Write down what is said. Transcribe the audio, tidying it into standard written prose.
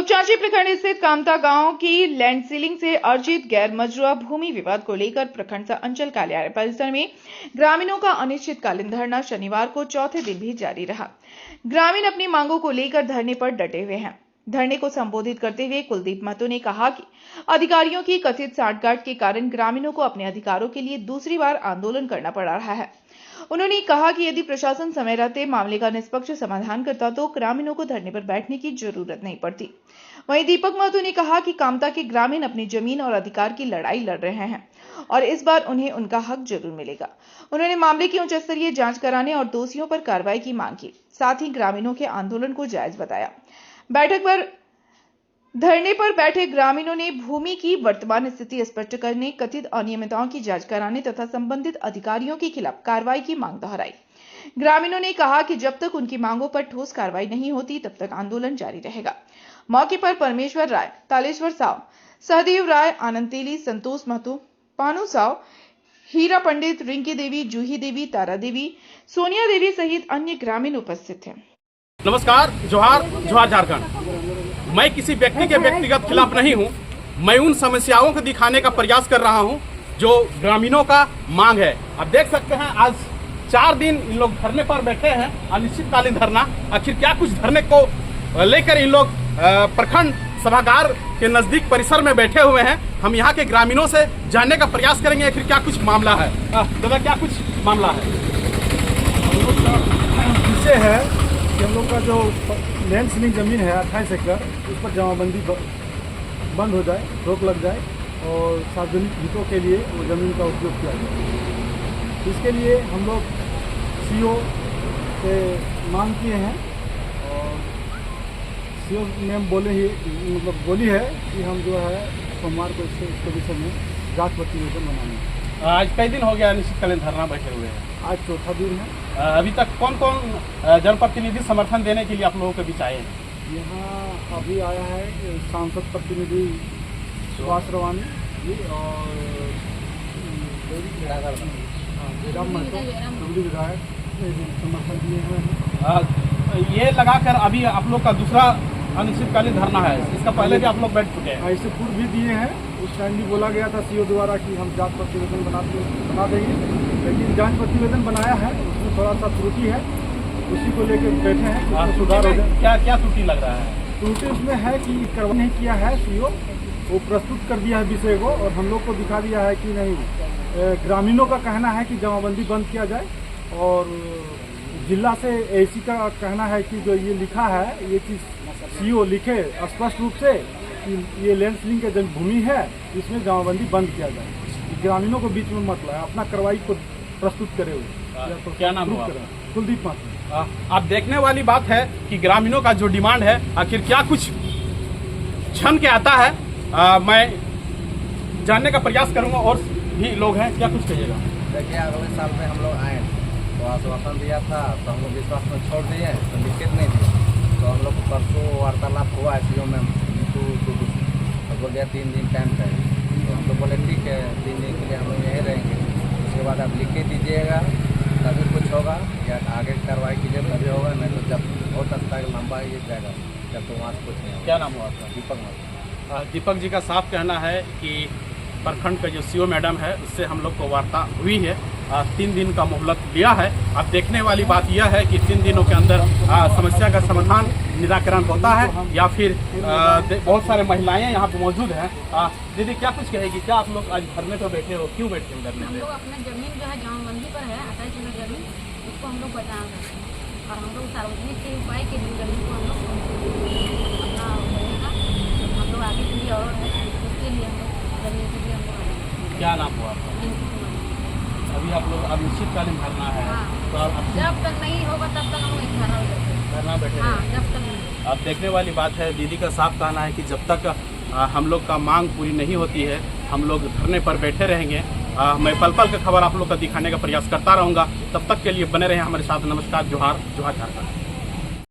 तोपचांची प्रखंड स्थित कामता गांव की लैंड सीलिंग से अर्जित गैर मजरूआ भूमि विवाद को लेकर प्रखंड अंचल कार्यालय परिसर में ग्रामीणों का अनिश्चितकालीन धरना शनिवार को चौथे दिन भी जारी रहा। ग्रामीण अपनी मांगों को लेकर धरने पर डटे हुए हैं। धरने को संबोधित करते हुए कुलदीप महतो ने कहा कि अधिकारियों की कथित सांठगांठ के कारण ग्रामीणों को अपने अधिकारों के लिए दूसरी बार आंदोलन करना पड़ रहा है। उन्होंने कहा कि यदि प्रशासन समय रहते मामले का निष्पक्ष समाधान करता तो ग्रामीणों को धरने पर बैठने की जरूरत नहीं पड़ती। वहीं दीपक महतो ने कहा कि कामता के ग्रामीण अपनी जमीन और अधिकार की लड़ाई लड़ रहे हैं और इस बार उन्हें उनका हक जरूर मिलेगा। उन्होंने मामले की उच्च स्तरीय जांच कराने और दोषियों पर कार्रवाई की मांग की, साथ ही ग्रामीणों के आंदोलन को जायज बताया। बैठक पर धरने पर बैठे ग्रामीणों ने भूमि की वर्तमान स्थिति स्पष्ट करने, कथित अनियमितताओं की जांच कराने तथा संबंधित अधिकारियों के खिलाफ कार्रवाई की मांग दोहराई। ग्रामीणों ने कहा कि जब तक उनकी मांगों पर ठोस कार्रवाई नहीं होती तब तक आंदोलन जारी रहेगा। मौके पर परमेश्वर राय, तालेश्वर साव, सहदेव राय, आनंद तेली, संतोष महतो, पानू साव, हीरा पंडित, रिंकी देवी, जूही देवी, तारा देवी, सोनिया देवी सहित अन्य ग्रामीण उपस्थित थे। नमस्कार, जोहार जोहार झारखंड। मैं किसी व्यक्ति के व्यक्तिगत खिलाफ नहीं हूं। मैं उन समस्याओं को दिखाने का प्रयास कर रहा हूं जो ग्रामीणों का मांग है। आप देख सकते हैं आज 4 दिन इन लोग धरने पर बैठे हैं, अनिश्चितकालीन धरना। आखिर क्या कुछ धरने को लेकर इन लोग प्रखंड सभागार के नजदीक परिसर में बैठे हुए हैं। हम यहाँ के ग्रामीणों से जानने का प्रयास करेंगे आखिर क्या कुछ मामला है। दादा, क्या कुछ मामला है? हम लोग का विषय है कि हम लोग का जो लैंड सीलिंग ज़मीन है 28 एकड़, उस पर जमाबंदी बंद हो जाए, रोक लग जाए और सार्वजनिक हितों के लिए वो ज़मीन का उपयोग किया जाए। इसके लिए हम लोग सीओ से मांग किए हैं और सीओ मैम बोली है कि हम जो है सोमवार को इसके विषय में जांच प्रतिवेदन बनाएंगे। आज कई दिन हो गया अनिश्चितकालीन धरना बैठे हुए हैं? आज चौथा दिन है। अभी तक कौन कौन जनप्रतिनिधि समर्थन देने के लिए आप लोगों के बीच आए हैं? यहाँ अभी आया है सांसद प्रतिनिधि सुभाष रवानी जी और विधायक समर्थन दिए हैं। ये लगाकर अभी आप लोग का दूसरा अनिश्चितकालीन धरना है। इसका पहले भी आप लोग बैठ चुके हैं? इससे पूर्व भी दिए हैं। उस टाइम भी बोला गया था सीओ द्वारा कि हम जांच प्रतिवेदन बना देंगे, लेकिन जांच प्रतिवेदन बनाया है, उसमें थोड़ा सा त्रुटि है, उसी को लेकर बैठे हैं कि सुधार हो जाए। क्या क्या त्रुटि लग रहा है? त्रुटि उसमें है कि करवा नहीं किया है सीओ, वो प्रस्तुत कर दिया है विषय को और हम लोग को दिखा दिया है कि नहीं। ग्रामीणों का कहना है कि जमाबंदी बंद किया जाए और जिला से एसी का कहना है कि जो ये लिखा है ये चीज़ सीओ लिखे स्पष्ट रूप से कि ये लैंड सीलिंग के जो भूमि है इसमें जमाबंदी बंद किया जाए। ग्रामीणों को बीच में मत लाए, अपना कार्रवाई को प्रस्तुत करे हुए। क्या नाम हुआ? कुलदीप महतो। अब देखने वाली बात है कि ग्रामीणों का जो डिमांड है आखिर क्या कुछ छन के आता है। मैं जानने का प्रयास करूंगा और भी लोग हैं, क्या कुछ कहिएगा? देखिए, अगले साल में हम लोग आए तो आश्वासन दिया था तो हम लोग विश्वास में छोड़ दिए, तो लिखित नहीं दिया। तो हम लोग परसों वार्तालाप हुआ सीओ में, तो बोल दिया 3 दिन टाइम चाहिए। तो हम लोग बोले ठीक है, 3 दिन के लिए हम लोग यहीं रहेंगे। उसके बाद आप लिख के दीजिएगा तभी कुछ होगा, या आगे कार्रवाई कीजिए तभी होगा, नहीं तो जब हो सकता है लंबा ये जाएगा जब तो वहाँ से कुछ नहीं होगा। क्या नाम हुआ आपका? दीपक महतो। दीपक जी का साफ कहना है कि प्रखंड का जो सीओ मैडम है उससे हम लोग को वार्ता हुई है, 3 दिन का मोहलत लिया है। अब देखने वाली बात यह है कि 3 दिनों के अंदर समस्या का समाधान निराकरण होता है या फिर बहुत सारे महिलाएं यहाँ पे मौजूद हैं। दीदी, क्या कुछ कहेगी? क्या आप लोग आज धरने पर बैठे हो? क्यों बैठे हो धरने पे? हम लोग अपना जमीन जो है जमाबंदी पर है, 28 एकड़ जमीन, उसको हम लोग बचाना चाहते हैं और हम लोग सार्वजनिक के उपाय के लिए जमीन को हम लोग अपना हम लोग आगे के लिए और उसके लिए हम लोग जमीन के लिए हम लोग। क्या नाम हुआ आपका? अभी आप लोग अनिश्चितकालीन धरना है। हाँ। तो अब जब तक नहीं होगा तब तक हम लोग धरना बैठे हाँ, हैं। जब तक नहीं। अब देखने वाली बात है, दीदी का साफ कहना है कि जब तक हम लोग का मांग पूरी नहीं होती है हम लोग धरने पर बैठे रहेंगे। मैं पल पल की खबर आप लोग का दिखाने का प्रयास करता रहूँगा। तब तक के लिए बने रहें हमारे साथ। नमस्कार, जोहार जोहार झारखंड।